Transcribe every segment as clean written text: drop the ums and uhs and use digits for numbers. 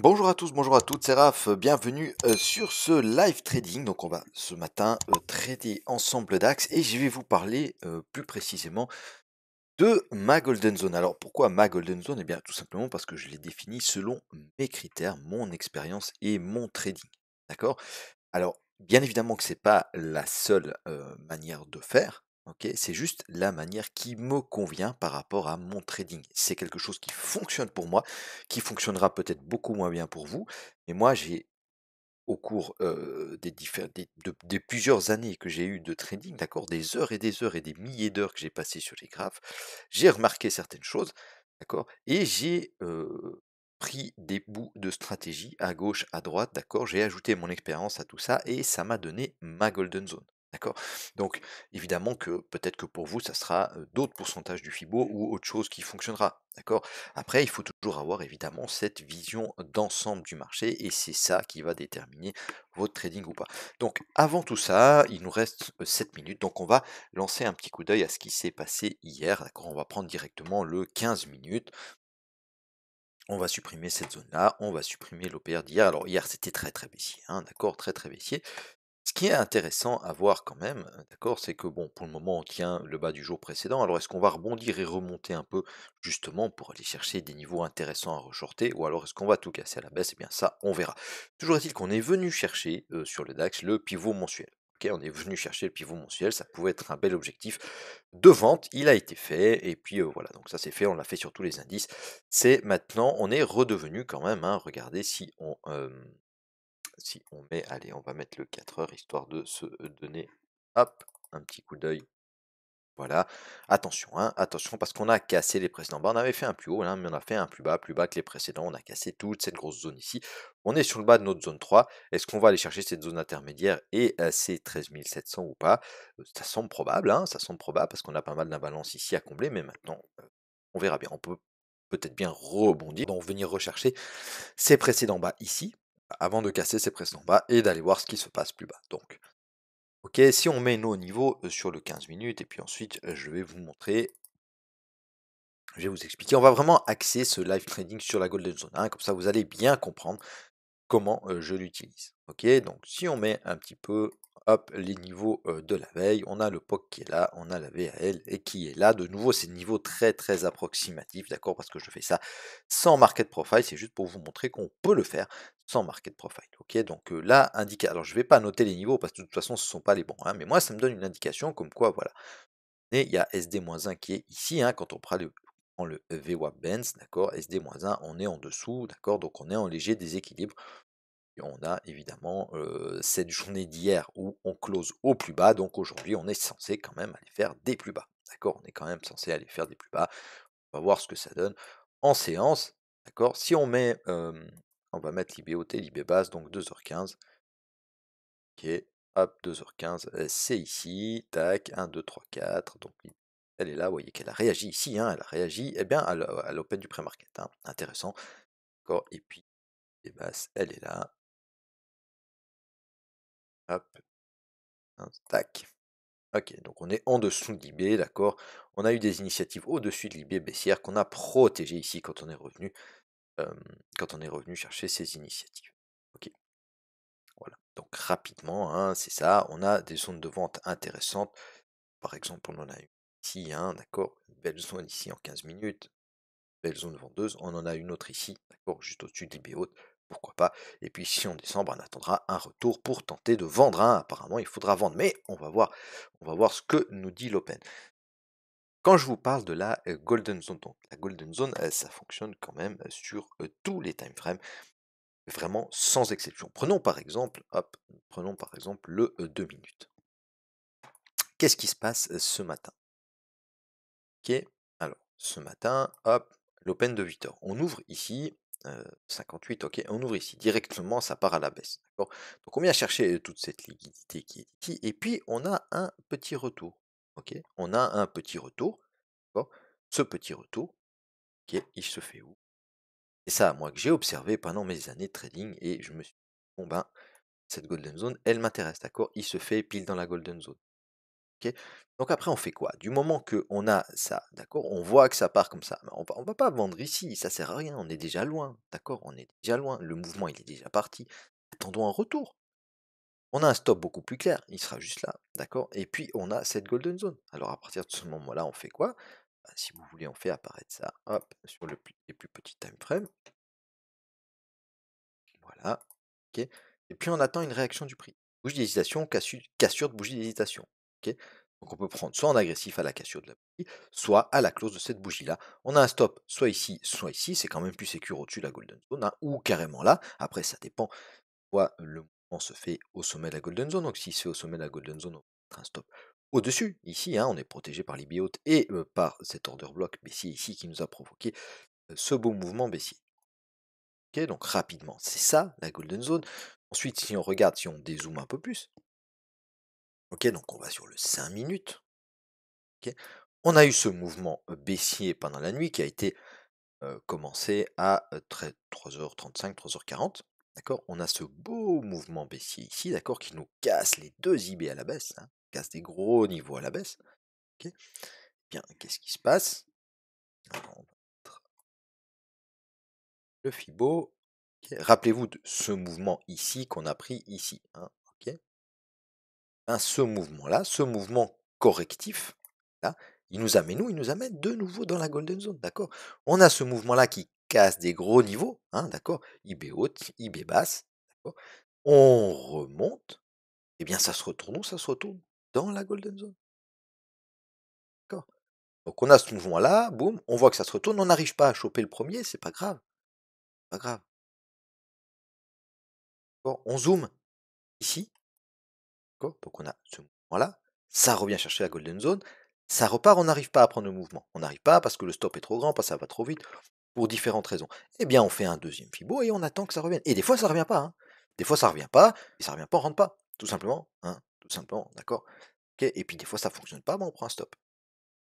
Bonjour à tous, bonjour à toutes, c'est Raph, bienvenue sur ce live trading. Donc on va ce matin trader ensemble DAX et je vais vous parler plus précisément de ma Golden Zone. Alors pourquoi ma Golden Zone? Eh bien tout simplement parce que je l'ai définie selon mes critères, mon expérience et mon trading. D'accord? Alors bien évidemment que c'est pas la seule manière de faire. Ok, c'est juste la manière qui me convient par rapport à mon trading. C'est quelque chose qui fonctionne pour moi, qui fonctionnera peut-être beaucoup moins bien pour vous, mais moi j'ai au cours, des plusieurs années que j'ai eu de trading, d'accord? Des heures et des heures et des milliers d'heures que j'ai passées sur les graphes, j'ai remarqué certaines choses, d'accord? Et j'ai, pris des bouts de stratégie à gauche, à droite, d'accord? J'ai ajouté mon expérience à tout ça et ça m'a donné ma golden zone, d'accord? Donc évidemment que peut-être que pour vous, ça sera, d'autres pourcentages du Fibo ou autre chose qui fonctionnera, d'accord? Après, il faut toujours avoir évidemment cette vision d'ensemble du marché et c'est ça qui va déterminer votre trading ou pas. Donc, avant tout ça, il nous reste 7 minutes. Donc, on va lancer un petit coup d'œil à ce qui s'est passé hier. D'accord, on va prendre directement le 15 minutes. On va supprimer cette zone-là. On va supprimer l'OPR d'hier. Alors, hier, c'était très très baissier. Hein, d'accord, très très baissier. Ce qui est intéressant à voir quand même, d'accord, c'est que bon, pour le moment, on tient le bas du jour précédent. Alors, est-ce qu'on va rebondir et remonter un peu, justement, pour aller chercher des niveaux intéressants à reshorter, ou alors est-ce qu'on va tout casser à la baisse? Eh bien, ça, on verra. Toujours est-il qu'on est venu chercher sur le DAX le pivot mensuel. Ok, on est venu chercher le pivot mensuel, ça pouvait être un bel objectif de vente, il a été fait, et puis voilà, donc ça c'est fait, on l'a fait sur tous les indices. C'est maintenant, on est redevenu quand même, hein, regardez si on met, allez, on va mettre le 4 heures histoire de se donner, hop, un petit coup d'œil. Voilà, attention, hein, attention, parce qu'on a cassé les précédents bas. On avait fait un plus haut, hein, mais on a fait un plus bas que les précédents. On a cassé toute cette grosse zone ici. On est sur le bas de notre zone 3. Est-ce qu'on va aller chercher cette zone intermédiaire et ces 13 700 ou pas? Ça semble probable, hein, ça semble probable, parce qu'on a pas mal d'imbalances ici à combler, mais maintenant, on verra bien. On peut peut-être bien rebondir, donc venir rechercher ces précédents bas ici, avant de casser ces précédents bas et d'aller voir ce qui se passe plus bas. Donc, ok, si on met nos niveaux sur le 15 minutes, et puis ensuite je vais vous montrer, je vais vous expliquer, on va vraiment axer ce live trading sur la Golden Zone, hein, comme ça vous allez bien comprendre comment je l'utilise. Ok, donc si on met un petit peu, hop, les niveaux de la veille, on a le POC qui est là, on a la VAL et qui est là. De nouveau, c'est des niveaux très très approximatifs, d'accord, parce que je fais ça sans market profile, c'est juste pour vous montrer qu'on peut le faire sans market profile. Ok, donc là, indiqué, alors je vais pas noter les niveaux parce que de toute façon, ce sont pas les bons, hein, mais moi, ça me donne une indication comme quoi, voilà. Et il y a SD-1 qui est ici, hein, quand on prend le VWAP Benz, d'accord, SD-1, on est en dessous, d'accord, donc on est en léger déséquilibre. Et on a évidemment cette journée d'hier où on close au plus bas, donc aujourd'hui on est censé quand même aller faire des plus bas. D'accord, on est quand même censé aller faire des plus bas. On va voir ce que ça donne en séance. D'accord, si on met, on va mettre l'IB haute, l'IB basse, donc 2h15. Ok, hop, 2h15, c'est ici, tac, 1, 2, 3, 4. Donc elle est là, vous voyez qu'elle a réagi ici, hein, elle a réagi eh bien, à l'open du pré-market. Hein, intéressant. D'accord, et puis les basses, elle est là. Hop, hein, tac. Ok, donc on est en dessous de l'IB, d'accord. On a eu des initiatives au-dessus de l'IB baissière qu'on a protégé ici euh, quand on est revenu chercher ces initiatives. Ok, voilà. Donc rapidement, hein, c'est ça. On a des zones de vente intéressantes. Par exemple, on en a une ici, hein, d'accord. Une belle zone ici en 15 minutes. Belle zone vendeuse. On en a une autre ici, d'accord, juste au-dessus de l'IB haute. Pourquoi pas. Et puis si on descend, ben, on attendra un retour pour tenter de vendre. Hein. Apparemment, il faudra vendre. Mais on va voir ce que nous dit l'Open. Quand je vous parle de la Golden Zone, donc la Golden Zone, ça fonctionne quand même sur tous les time frames, vraiment sans exception. Prenons par exemple, hop, prenons par exemple le 2 minutes. Qu'est-ce qui se passe ce matin? Ok, alors ce matin, hop, l'open de 8 heures. On ouvre ici, 58, ok, on ouvre ici. Directement, ça part à la baisse. D'accord. Donc on vient chercher toute cette liquidité qui est ici, et puis on a un petit retour. Ok, on a un petit retour. D'accord. Ce petit retour, ok, il se fait où? C'est ça, moi, que j'ai observé pendant mes années de trading, et je me suis dit, bon ben, cette golden zone, elle m'intéresse, d'accord? Il se fait pile dans la golden zone. OK? Donc après on fait quoi? Du moment qu'on a ça, d'accord? On voit que ça part comme ça, mais on va pas vendre ici, ça sert à rien, on est déjà loin, d'accord? On est déjà loin, le mouvement il est déjà parti. Attendons un retour. On a un stop beaucoup plus clair, il sera juste là, d'accord? Et puis on a cette golden zone. Alors à partir de ce moment-là, on fait quoi? Bah, si vous voulez, on fait apparaître ça, hop, sur les plus petits time frames. Voilà, OK. Et puis on attend une réaction du prix. Bougie d'hésitation, cassure de bougie d'hésitation. OK. Donc on peut prendre soit en agressif à la cassure de la bougie, soit à la close de cette bougie-là. On a un stop soit ici, c'est quand même plus sécure au-dessus de la golden zone, hein, ou carrément là. Après, ça dépend. Soit le mouvement se fait au sommet de la golden zone. Donc s'il se fait au sommet de la golden zone, on va mettre un stop au-dessus. Ici, hein, on est protégé par l'IB haute et par cet order block baissier ici qui nous a provoqué ce beau mouvement baissier. OK, donc rapidement, c'est ça la golden zone. Ensuite, si on regarde, si on dézoome un peu plus, OK, donc on va sur le 5 minutes, OK. On a eu ce mouvement baissier pendant la nuit qui a été commencé à 3h35, 3h40, d'accord. On a ce beau mouvement baissier ici, d'accord, qui nous casse les deux IB à la baisse, hein, casse des gros niveaux à la baisse, OK. Bien, qu'est-ce qui se passe? Alors, on va mettre le Fibo, OK. Rappelez-vous de ce mouvement ici qu'on a pris ici, hein, OK. Ben, ce mouvement-là, ce mouvement correctif, là, il nous amène de nouveau dans la golden zone, d'accord? On a ce mouvement-là qui casse des gros niveaux, hein, d'accord? IB haute, IB basse, d'accord? On remonte, et bien ça se retourne où? Ça se retourne dans la golden zone, d'accord? Donc on a ce mouvement-là, boum, on voit que ça se retourne, on n'arrive pas à choper le premier, c'est pas grave, pas grave. Bon, on zoome ici, d'accord? Donc on a ce mouvement-là, ça revient chercher la golden zone, ça repart, on n'arrive pas à prendre le mouvement. On n'arrive pas parce que le stop est trop grand, parce que ça va trop vite, pour différentes raisons. Eh bien, on fait un deuxième Fibo et on attend que ça revienne. Et des fois, ça revient pas, hein. Des fois, ça revient pas, et ça revient pas, on rentre pas. Tout simplement, hein, tout simplement, d'accord? OK, et puis des fois, ça fonctionne pas, ben, on prend un stop.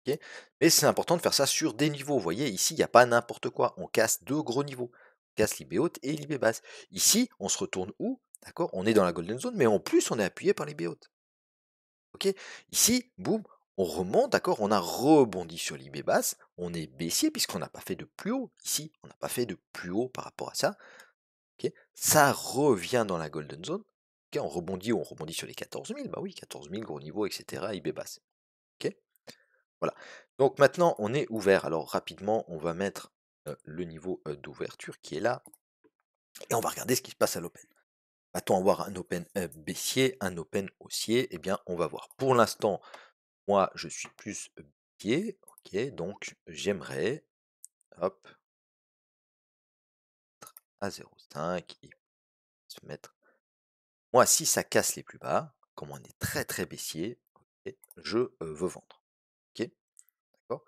OK? Mais c'est important de faire ça sur des niveaux. Vous voyez, ici, il n'y a pas n'importe quoi. On casse deux gros niveaux. On casse l'IB haute et l'IB basse. Ici, on se retourne où? D'accord? On est dans la golden zone, mais en plus, on est appuyé par l'IB haute. OK? Ici, boum, on remonte, d'accord? On a rebondi sur l'IB basse, on est baissier puisqu'on n'a pas fait de plus haut ici, on n'a pas fait de plus haut par rapport à ça, OK? Ça revient dans la golden zone, OK? On rebondit sur les 14 000, bah oui, 14 000, gros niveau, et cetera, IB basse, OK? Voilà. Donc maintenant, on est ouvert. Alors rapidement, on va mettre le niveau d'ouverture qui est là, et on va regarder ce qui se passe à l'open. Va-t-on avoir un open baissier, un open haussier? Eh bien, on va voir. Pour l'instant, moi, je suis plus pied, ok, donc j'aimerais, hop, à 0,5 et se mettre. Moi, si ça casse les plus bas, comme on est très très baissier, ok, je veux vendre. Ok, d'accord.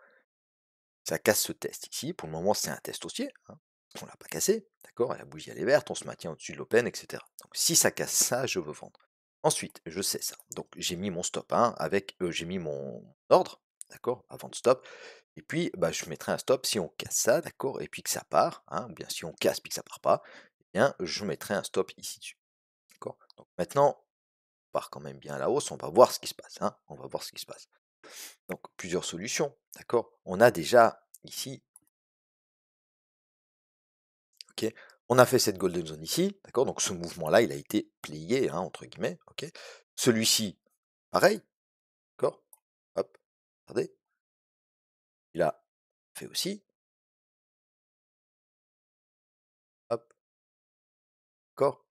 Ça casse ce test ici. Pour le moment, c'est un test haussier, hein, on l'a pas cassé, d'accord. La bougie elle est verte, on se maintient au-dessus de l'open, etc. Donc si ça casse ça, je veux vendre. Ensuite, je sais ça. Donc j'ai mis mon stop, hein, j'ai mis mon ordre, d'accord, avant de stop. Et puis, bah, je mettrai un stop si on casse ça, d'accord, et puis que ça part, hein, ou bien si on casse puis que ça part pas, eh bien, je mettrai un stop ici dessus, d'accord. Donc maintenant, on part quand même bien à la hausse, on va voir ce qui se passe, hein, on va voir ce qui se passe. Donc plusieurs solutions, d'accord. On a déjà ici, ok, on a fait cette golden zone ici, d'accord. Donc ce mouvement-là, il a été plié, hein, entre guillemets, ok. Celui-ci, pareil, d'accord. Hop, regardez, il a fait aussi, hop, d'accord.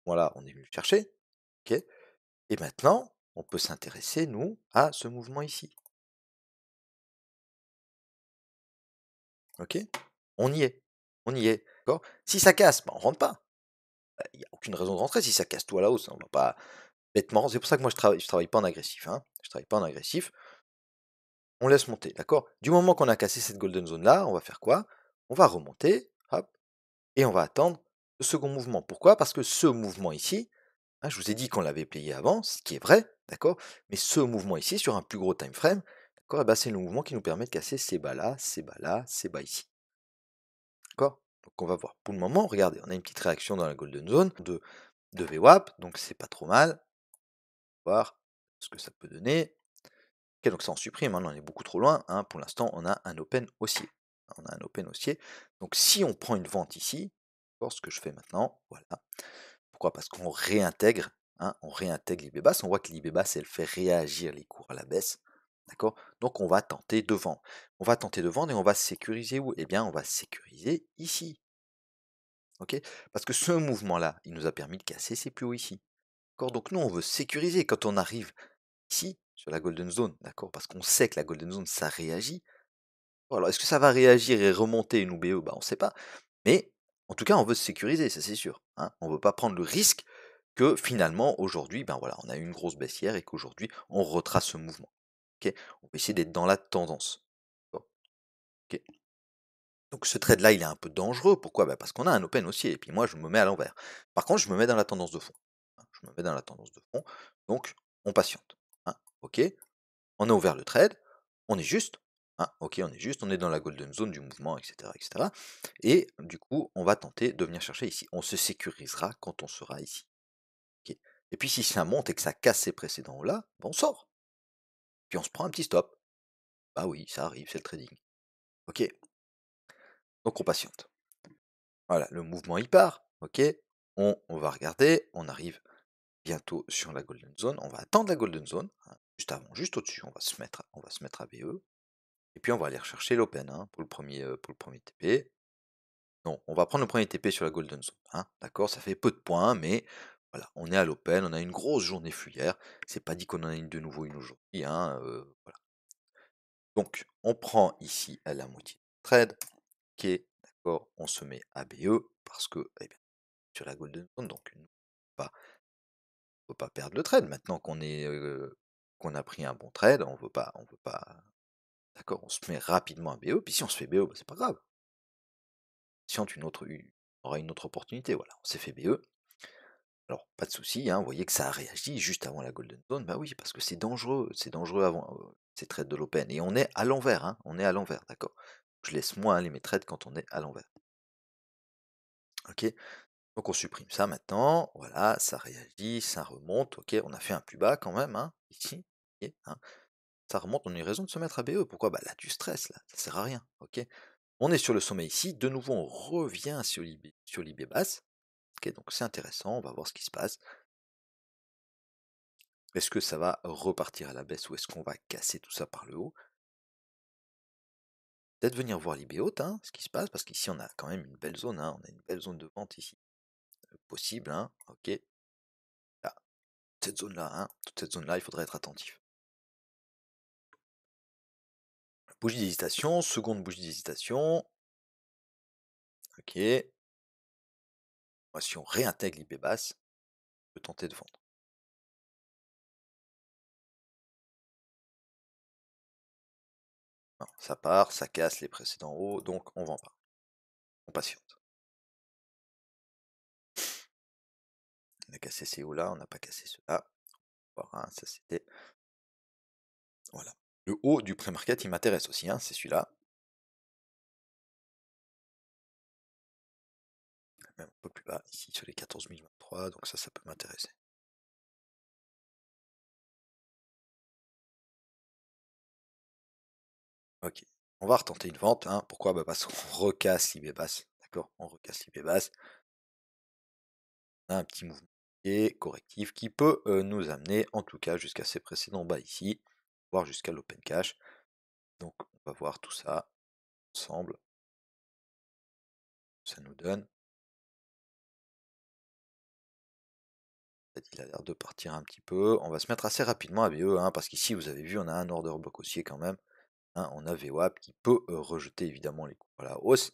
Voilà, on est venu le chercher, ok. Et maintenant, on peut s'intéresser, nous, à ce mouvement ici. OK? On y est. On y est. D'accord? Si ça casse, bah, on rentre pas. Il n'y a aucune raison de rentrer si ça casse tout à la hausse. On va pas bêtement. C'est pour ça que moi je travaille pas en agressif, hein. Je travaille pas en agressif. On laisse monter, d'accord? Du moment qu'on a cassé cette golden zone là, on va faire quoi? On va remonter, hop, et on va attendre le second mouvement. Pourquoi? Parce que ce mouvement ici, hein, je vous ai dit qu'on l'avait payé avant, ce qui est vrai, d'accord? Mais ce mouvement ici, sur un plus gros time frame, d'accord, eh ben, c'est le mouvement qui nous permet de casser ces bas-là, ces bas-là, ces bas ici. D'accord? Donc on va voir. Pour le moment, regardez, on a une petite réaction dans la golden zone de VWAP, donc c'est pas trop mal. On va voir. ce que ça peut donner. Ok, donc ça on supprime, hein, on est beaucoup trop loin, hein. Pour l'instant, on a un open haussier. On a un open haussier. Donc si on prend une vente ici, ce que je fais maintenant, voilà. Pourquoi? Parce qu'on réintègre, hein, on réintègre l'IB basse, on voit que l'IB basse, elle fait réagir les cours à la baisse. D'accord? Donc on va tenter de vendre. On va tenter de vendre et on va sécuriser où? Eh bien, on va sécuriser ici. Ok? Parce que ce mouvement-là, il nous a permis de casser ces plus hauts ici. D'accord? Donc nous, on veut sécuriser quand on arrive ici, sur la Golden Zone, d'accord? Parce qu'on sait que la Golden Zone, ça réagit. Bon, alors, est-ce que ça va réagir et remonter une UBE? Bah, on ne sait pas. Mais en tout cas, on veut se sécuriser, ça c'est sûr, hein. On ne veut pas prendre le risque que finalement, aujourd'hui, ben voilà, on a eu une grosse baissière et qu'aujourd'hui, on retrace ce mouvement. Ok, on va essayer d'être dans la tendance. Bon, ok. Donc ce trade-là, il est un peu dangereux. Pourquoi? Bah, parce qu'on a un open haussier. Et puis moi, je me mets à l'envers. Par contre, je me mets dans la tendance de fond, hein. Je me mets dans la tendance de fond. Donc, on patiente, hein. Ok, on a ouvert le trade, on est juste, hein, ok, on est juste, on est dans la golden zone du mouvement, etc., etc. Et du coup, on va tenter de venir chercher ici. On se sécurisera quand on sera ici. Ok. Et puis si ça monte et que ça casse ces précédents hauts-là, ben, on sort. Puis on se prend un petit stop. Bah oui, ça arrive, c'est le trading. Ok, donc on patiente. Voilà, le mouvement il part. Ok, on va regarder, on arrive bientôt sur la golden zone. On va attendre la golden zone, hein, juste avant, juste au-dessus. On va se mettre à BE. Et puis on va aller rechercher l'open, hein, pour le premier TP. Non, on va prendre le premier TP sur la Golden Zone, hein, d'accord, ça fait peu de points, mais voilà, on est à l'open, on a une grosse journée fluvière. C'est pas dit qu'on en a une de nouveau une aujourd'hui, hein, voilà. Donc on prend ici à la moitié de trade, ok, d'accord, on se met à BE parce que eh bien, sur la Golden Zone, donc on peut pas perdre le trade maintenant qu'on a pris un bon trade, on veut pas. D'accord, on se met rapidement à BE, puis si on se fait BE, bah, c'est pas grave. Si on aura une autre opportunité, voilà, on s'est fait BE. Alors, pas de souci, hein, vous voyez que ça a réagi juste avant la Golden Zone, bah oui, parce que c'est dangereux avant ces trades de l'Open. Et on est à l'envers, hein, on est à l'envers, d'accord. Je laisse moins aller mes trades quand on est à l'envers. Ok, donc on supprime ça maintenant, voilà, ça réagit, ça remonte, ok, on a fait un plus bas quand même, hein, ici, ok, hein. Ça remonte, on a eu raison de se mettre à BE, pourquoi? Bah là, du stress, là, ça sert à rien, ok. On est sur le sommet ici, de nouveau on revient sur l'IB basse, ok, donc c'est intéressant, on va voir ce qui se passe. Est-ce que ça va repartir à la baisse ou est-ce qu'on va casser tout ça par le haut? Peut-être venir voir l'IB haute, hein, ce qui se passe, parce qu'ici on a quand même une belle zone, hein, on a une belle zone de vente ici. Possible, hein, ok. Là, cette zone-là, hein, toute cette zone-là, il faudrait être attentif. Bougie d'hésitation, seconde bougie d'hésitation. Ok. Moi, si on réintègre l'IB basse, on peut tenter de vendre. Non, ça part, ça casse les précédents hauts, donc on vend pas. On patiente. On a cassé ces hauts-là, on n'a pas cassé ceux-là. Voilà, ça c'était. Voilà. Le haut du pré-market, il m'intéresse aussi, hein, c'est celui-là. Même un peu plus bas, ici sur les 14 023, donc ça peut m'intéresser. Ok, on va retenter une vente, hein. Pourquoi? Bah parce qu'on recasse l'IB basse, d'accord? On recasse l'IB basse. On a un petit mouvement et correctif qui peut nous amener, en tout cas, jusqu'à ces précédents bas ici, voire jusqu'à l'open cash. Donc on va voir tout ça ensemble. Ça nous donne. Il a l'air de partir un petit peu. On va se mettre assez rapidement à BE, hein, parce qu'ici, vous avez vu, on a un order block haussier quand même, hein. On a VWAP qui peut rejeter évidemment les coups à la hausse.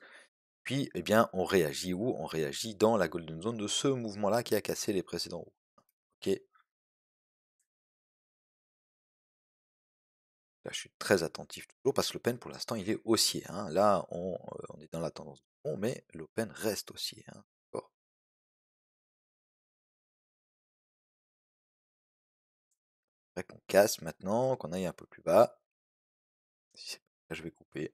Puis, eh bien, on réagit où? On réagit dans la golden zone de ce mouvement-là qui a cassé les précédents hauts. Ok. Là, je suis très attentif toujours parce que l'open pour l'instant il est haussier, hein. Là, on est dans la tendance de fond, mais l'open reste haussier, hein. D'accord. Faudrait qu'on casse maintenant, qu'on aille un peu plus bas. Si c'est pas le cas, je vais couper.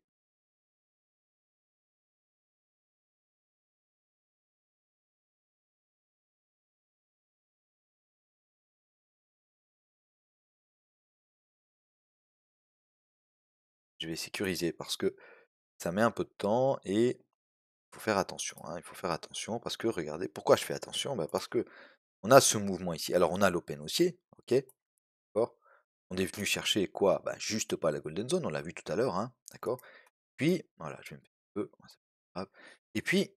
je vais sécuriser parce que ça met un peu de temps et il faut faire attention, hein, il faut faire attention parce que regardez, pourquoi je fais attention? Bah, parce que on a ce mouvement ici. Alors on a l'open aussi, OK, d'accord? On est venu chercher quoi? Bah, juste pas la golden zone, on l'a vu tout à l'heure, hein, d'accord? Puis, voilà, je vais me mettre un peu, ouais, c'est pas grave. Et puis,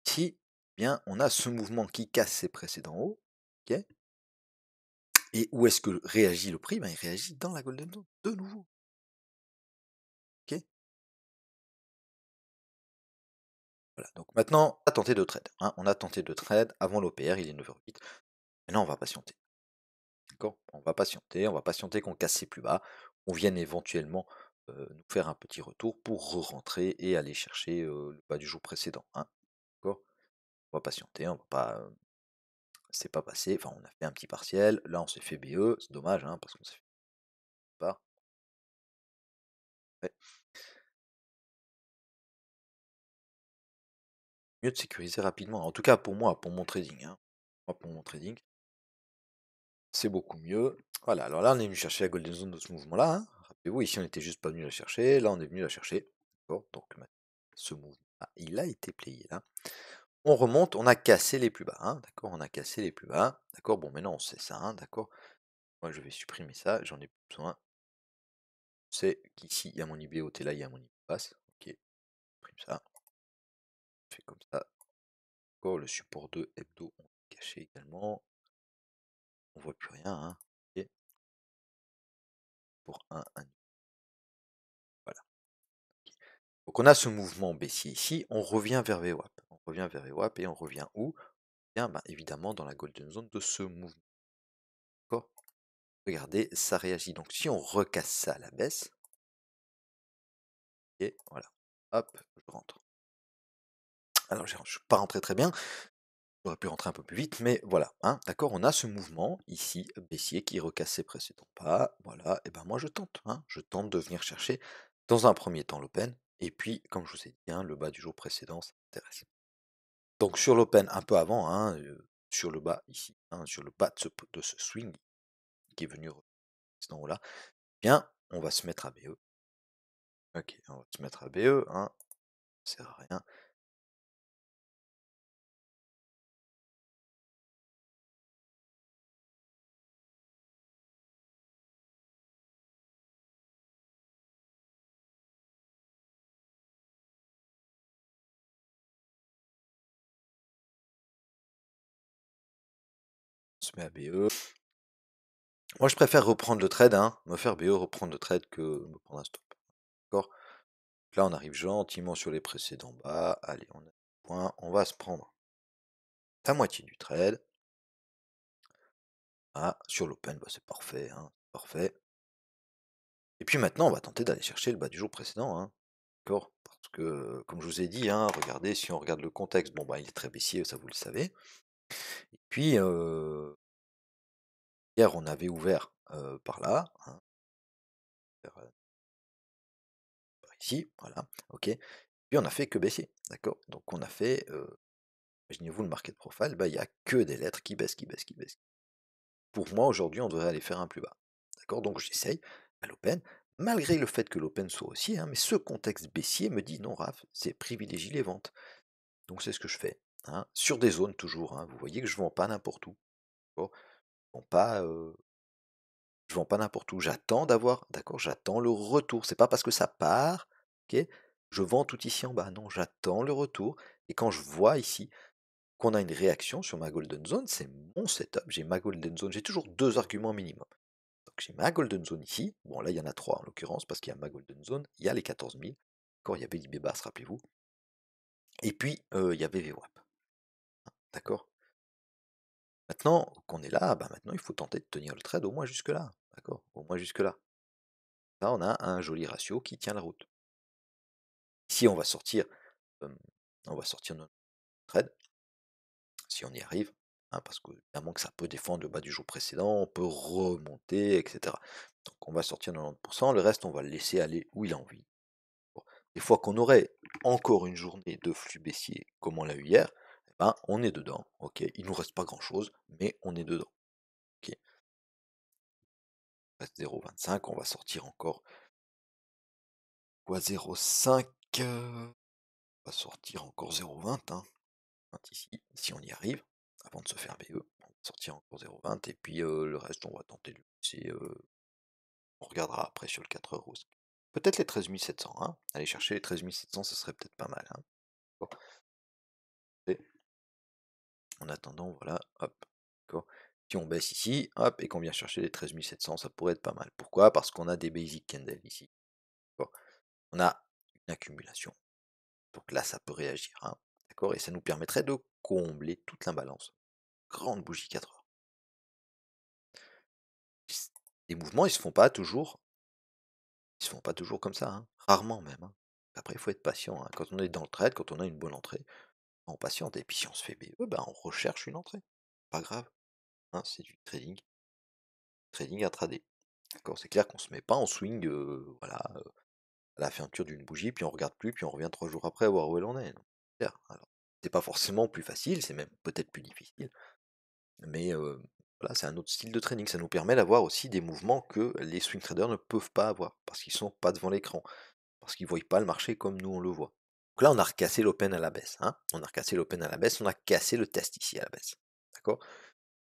ici, bien, on a ce mouvement qui casse ses précédents hauts, OK? Et où est-ce que réagit le prix? Ben, il réagit dans la golden zone, de nouveau, OK? Voilà, donc maintenant, on a tenté de trade, hein, on a tenté de trade avant l'OPR, il est 9h08. Maintenant, on va patienter, d'accord? On va patienter qu'on casse ses plus bas, qu'on vienne éventuellement nous faire un petit retour pour re-rentrer et aller chercher le bas du jour précédent, hein, d'accord? On va patienter, on va pas, c'est pas passé, enfin on a fait un petit partiel, là on s'est fait BE, c'est dommage, hein, parce qu'on s'est fait pas. Ouais. Mieux de sécuriser rapidement, en tout cas pour moi, pour mon trading, hein. Moi pour mon trading, c'est beaucoup mieux. Voilà, alors là on est venu chercher la golden zone de ce mouvement-là, hein. Rappelez-vous, ici on était juste pas venu la chercher, là on est venu la chercher. D'accord, donc maintenant, ce mouvement, il a été playé là. On remonte, on a cassé les plus bas, hein, d'accord, on a cassé les plus bas. D'accord, bon maintenant on sait ça, hein, d'accord. Moi je vais supprimer ça, j'en ai plus besoin. C'est qu'ici il y a mon IBOT, là il y a mon IBAS. Ok, je supprime ça. On fait comme ça. D'accord, le support 2 hebdo, on est caché également. On voit plus rien, hein. Ok, pour un. Voilà. Donc on a ce mouvement baissier ici, on revient vers VWAP. On revient vers VWAP et on revient où? Bien, bah, évidemment dans la golden zone de ce mouvement. D'accord. Regardez, ça réagit. Donc si on recasse ça à la baisse, et voilà. Hop, je rentre. Alors je ne suis pas rentré très bien. J'aurais pu rentrer un peu plus vite, mais voilà, hein, d'accord, on a ce mouvement ici, baissier, qui recasse ses précédents pas, voilà, et ben moi je tente, hein, je tente de venir chercher dans un premier temps l'open, et puis, comme je vous ai dit, hein, le bas du jour précédent, ça m'intéresse. Donc sur l'open un peu avant, hein, sur le bas ici, hein, sur le bas de ce swing qui est venu en haut là, bien, on va se mettre à BE. Ok, on va se mettre à BE, hein, ça sert à rien. On se met à BE. Moi je préfère reprendre le trade, hein, me faire BE, reprendre le trade que me prendre un stop. D'accord. Là, on arrive gentiment sur les précédents bas. Allez, on a un point. On va se prendre la moitié du trade. Ah, sur l'open, bah, c'est parfait, hein, parfait. Et puis maintenant, on va tenter d'aller chercher le bas du jour précédent, hein. D'accord? Parce que, comme je vous ai dit, hein, regardez, si on regarde le contexte, bon, bah, il est très baissier, ça vous le savez. Et puis, hier, on avait ouvert par là, hein, vers, par ici, voilà, ok. Puis on a fait que baissier, d'accord? Donc on a fait, imaginez-vous le market profile, bah, il n'y a que des lettres qui baissent, qui baissent, qui baissent. Pour moi, aujourd'hui, on devrait aller faire un plus bas. D'accord? Donc j'essaye à l'open, malgré le fait que l'open soit haussier, hein, mais ce contexte baissier me dit non, Raph, c'est privilégie les ventes. Donc c'est ce que je fais, hein, sur des zones toujours, hein. Vous voyez que je ne vends pas n'importe où. D'accord. Je vends pas n'importe où. J'attends d'avoir, d'accord, j'attends le retour. C'est pas parce que ça part, ok, je vends tout ici en bas. Non, j'attends le retour. Et quand je vois ici qu'on a une réaction sur ma golden zone, c'est mon setup. J'ai ma golden zone. J'ai toujours deux arguments minimum. Donc j'ai ma golden zone ici. Bon, là, il y en a trois en l'occurrence, parce qu'il y a ma golden zone, il y a les 14 000. D'accord, il y avait l'IB basse, rappelez-vous. Et puis, il y avait VWAP. D'accord. Maintenant qu'on est là, bah maintenant, il faut tenter de tenir le trade au moins jusque-là. D'accord, au moins jusque-là. Là, on a un joli ratio qui tient la route. Ici, euh, on va sortir notre trade, si on y arrive. Hein, parce que évidemment que ça peut défendre le bas du jour précédent, on peut remonter, etc. Donc on va sortir 90%, le reste, on va le laisser aller où il a envie. Bon, des fois qu'on aurait encore une journée de flux baissier comme on l'a eu hier, eh ben, on est dedans. Ok, il nous reste pas grand chose, mais on est dedans. Ok, il reste 0,25, on va sortir encore quoi 0,5 on va sortir encore 0,20 hein. 20 ici, si on y arrive, avant de se faire BE, on va sortir encore 0,20 et puis le reste on va tenter de le laisser, on regardera après sur le 4 euros. Peut-être les 13 700, hein. Aller chercher les 13 700, ça serait peut-être pas mal, hein. Bon. Et en attendant, voilà, hop, d'accord. Si on baisse ici, hop, et qu'on vient chercher les 13 700, ça pourrait être pas mal. Pourquoi? Parce qu'on a des basic candles ici. D'accord. On a une accumulation. Donc là, ça peut réagir, hein. D'accord. Et ça nous permettrait de combler toute l'imbalance. Grande bougie 4 heures. Les mouvements, ils se font pas toujours comme ça, hein. Rarement même, hein. Après, il faut être patient, hein. Quand on est dans le trade, quand on a une bonne entrée, on patiente. Et puis si on se fait BE, ben, on recherche une entrée. Pas grave, hein, c'est du trading intraday. D'accord, c'est clair qu'on se met pas en swing, voilà, à la fermeture d'une bougie, puis on regarde plus, puis on revient 3 jours après voir où elle en est. Non, c'est clair. Alors, c'est pas forcément plus facile, c'est même peut-être plus difficile, mais voilà, c'est un autre style de trading. Ça nous permet d'avoir aussi des mouvements que les swing traders ne peuvent pas avoir, parce qu'ils sont pas devant l'écran, parce qu'ils voient pas le marché comme nous on le voit. Donc là, on a recassé l'open à la baisse, hein. On a recassé l'open à la baisse, on a cassé le test ici à la baisse. D'accord?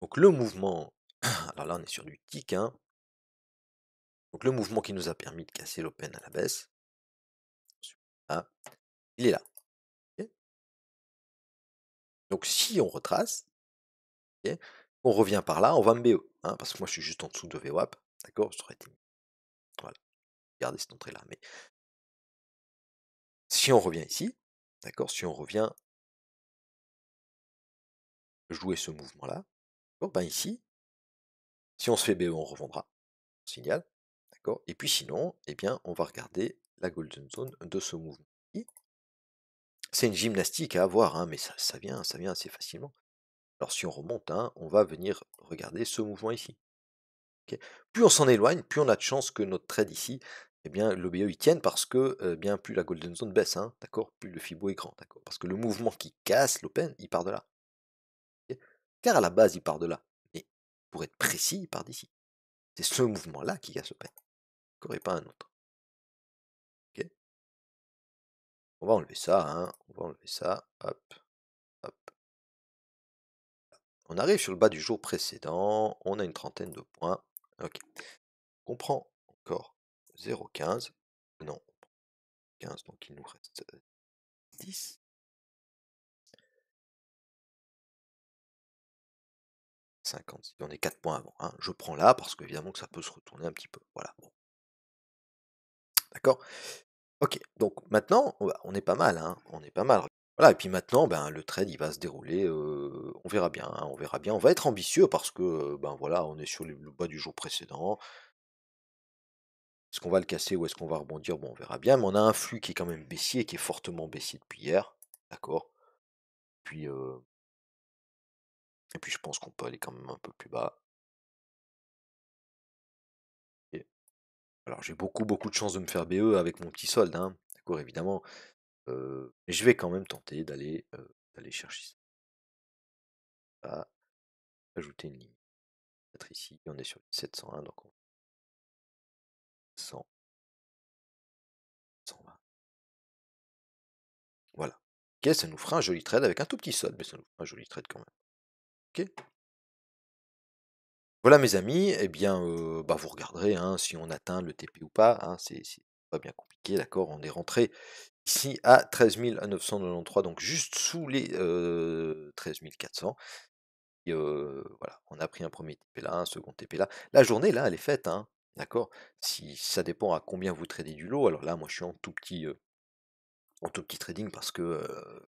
Donc le mouvement, alors là on est sur du tick, hein. Donc le mouvement qui nous a permis de casser l'open à la baisse, là, il est là. Ok. Donc si on retrace, ok, on revient par là, on va me BE, hein, parce que moi je suis juste en dessous de VWAP, d'accord? Ça aurait été, voilà, regardez cette entrée-là. Mais si on revient ici, d'accord, si on revient jouer ce mouvement-là, d'accord, ben ici, si on se fait BE, on revendra, signal, d'accord? Et puis sinon, eh bien, on va regarder la golden zone de ce mouvement. C'est une gymnastique à avoir, hein, mais ça vient assez facilement. Alors si on remonte, hein, on va venir regarder ce mouvement ici. Ok. Plus on s'en éloigne, plus on a de chances que notre trade ici, eh bien, le BE il tienne parce que bien plus la golden zone baisse, hein, d'accord, plus le Fibo est grand, d'accord, parce que le mouvement qui casse l'open, il part de là. Ok. Car à la base, il part de là. Et pour être précis, il part d'ici. C'est ce mouvement-là qui casse l'open, d'accord, et pas un autre. Ok. On va enlever ça, hein, on va enlever ça, hop, hop. On arrive sur le bas du jour précédent, on a une trentaine de points. Ok. On prend encore 0,15. Non, 15, donc il nous reste 10. 50, on est 4 points avant, hein. Je prends là parce qu'évidemment que ça peut se retourner un petit peu. Voilà, bon. D'accord. Ok, donc maintenant, on est pas mal, hein. On est pas mal. Voilà, et puis maintenant, ben, le trade il va se dérouler, on verra bien, hein, on verra bien. On va être ambitieux parce que ben voilà, on est sur le bas du jour précédent. Est-ce qu'on va le casser ou est-ce qu'on va rebondir? Bon, on verra bien, mais on a un flux qui est quand même baissier, qui est fortement baissier depuis hier. D'accord. Puis, et puis je pense qu'on peut aller quand même un peu plus bas. Et alors j'ai beaucoup de chance de me faire BE avec mon petit solde, hein. D'accord, évidemment. Mais je vais quand même tenter d'aller chercher ça. Ajouter une ligne. Peut-être ici, on est sur le 701, donc on 100, 120. Voilà. Ok, ça nous fera un joli trade avec un tout petit solde, mais ça nous fera un joli trade quand même. Ok. Voilà mes amis, eh bien, bah, vous regarderez, hein, si on atteint le TP ou pas, hein, c'est pas bien compliqué, d'accord? On est rentré ici à 13 993, donc juste sous les 13 400. Et voilà, on a pris un premier TP là, un second TP là. La journée là, elle est faite, hein, d'accord? Si ça dépend à combien vous tradez du lot. Alors là, moi je suis en tout petit trading parce que,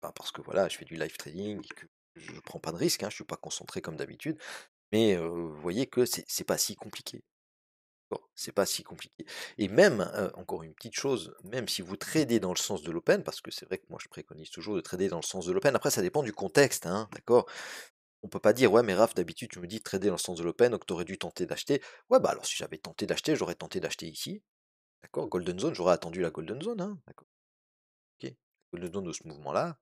bah, parce que voilà, je fais du live trading et que je prends pas de risque, hein, je suis pas concentré comme d'habitude. Mais vous voyez que c'est pas si compliqué. Bon, c'est pas si compliqué. Et même, encore une petite chose, même si vous tradez dans le sens de l'open, parce que c'est vrai que moi je préconise toujours de trader dans le sens de l'open, après ça dépend du contexte, hein, d'accord? On peut pas dire: «Ouais, mais Raph, d'habitude tu me dis de trader dans le sens de l'open, donc tu aurais dû tenter d'acheter». Ouais, bah, alors si j'avais tenté d'acheter, j'aurais tenté d'acheter ici, d'accord? Golden zone, j'aurais attendu la golden zone, hein, d'accord? OK. Golden zone de ce mouvement-là,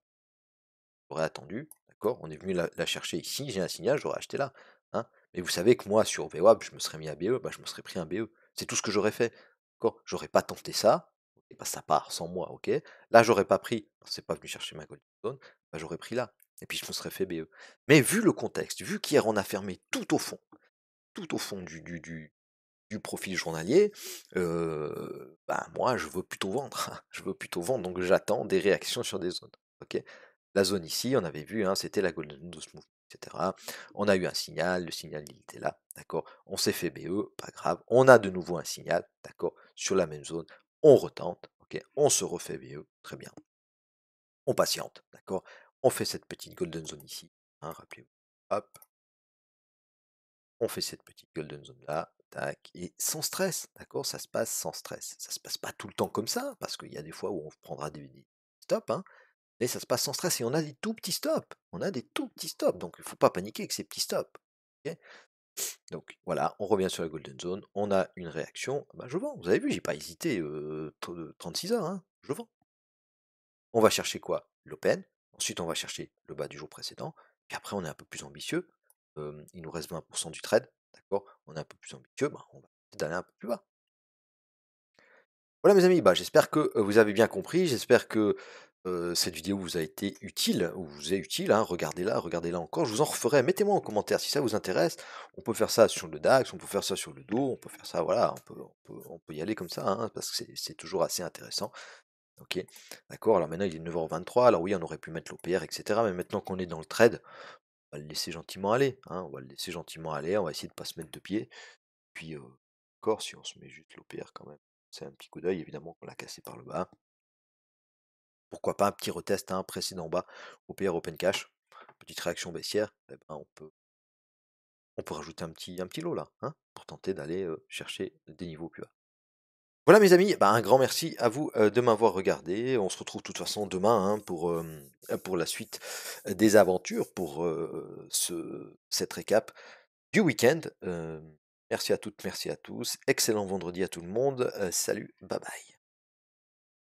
j'aurais attendu, d'accord? On est venu la chercher ici, j'ai un signal, j'aurais acheté là, hein? Mais vous savez que moi sur VWAP, je me serais mis à BE, bah, je me serais pris un BE. C'est tout ce que j'aurais fait, d'accord? J'aurais pas tenté ça, et bah, ça part sans moi, OK? Là, j'aurais pas pris, c'est pas venu chercher ma golden zone, bah, j'aurais pris là et puis je me serais fait BE. Mais vu le contexte, vu qu'hier on a fermé tout au fond du profil journalier, bah, moi je veux plutôt vendre, je veux plutôt vendre, donc j'attends des réactions sur des zones, OK? La zone ici, on avait vu, hein, c'était la Golden Dose Move, et cetera. On a eu un signal, le signal il était là, d'accord? On s'est fait BE, pas grave. On a de nouveau un signal, d'accord? Sur la même zone, on retente, OK? On se refait BE, très bien. On patiente, d'accord? On fait cette petite Golden Zone ici, hein, rappelez-vous. Hop, on fait cette petite golden zone là, tac, et sans stress, d'accord? Ça se passe sans stress. Ça se passe pas tout le temps comme ça, parce qu'il y a des fois où on prendra des stops, hein, mais ça se passe sans stress et on a des tout petits stops. On a des tout petits stops, donc il faut pas paniquer avec ces petits stops. Ok. Donc voilà, on revient sur la golden zone, on a une réaction, bah, je vends. Vous avez vu, j'ai pas hésité 36 heures, hein, je vends. On va chercher quoi? L'open, ensuite on va chercher le bas du jour précédent, puis après on est un peu plus ambitieux, il nous reste 20 du trade, d'accord? On est un peu plus ambitieux, bah, on va essayer d'aller un peu plus bas. Voilà mes amis, bah, j'espère que, vous avez bien compris, j'espère que, cette vidéo vous a été utile ou vous est utile, hein. Regardez-la encore, je vous en referai. Mettez-moi en commentaire si ça vous intéresse. On peut faire ça sur le DAX, on peut faire ça sur le dos, on peut faire ça, voilà, on peut y aller comme ça, hein, parce que c'est toujours assez intéressant. OK, d'accord, alors maintenant il est 9h23, alors oui, on aurait pu mettre l'OPR et cetera, mais maintenant qu'on est dans le trade, on va le laisser gentiment aller, hein, on va le laisser gentiment aller, on va essayer de pas se mettre de pied, puis, d'accord, si on se met juste l'OPR quand même, c'est un petit coup d'œil évidemment qu'on l'a cassé par le bas. Pourquoi pas un petit retest, hein, précédent bas, OPR Open Cash, petite réaction baissière, eh ben, on peut rajouter un petit lot là, hein, pour tenter d'aller, chercher des niveaux plus bas. Voilà mes amis, bah, un grand merci à vous, de m'avoir regardé. On se retrouve de toute façon demain, hein, pour la suite des aventures, pour, cette récap du week-end. Merci à toutes, merci à tous. Excellent vendredi à tout le monde. Salut, bye bye.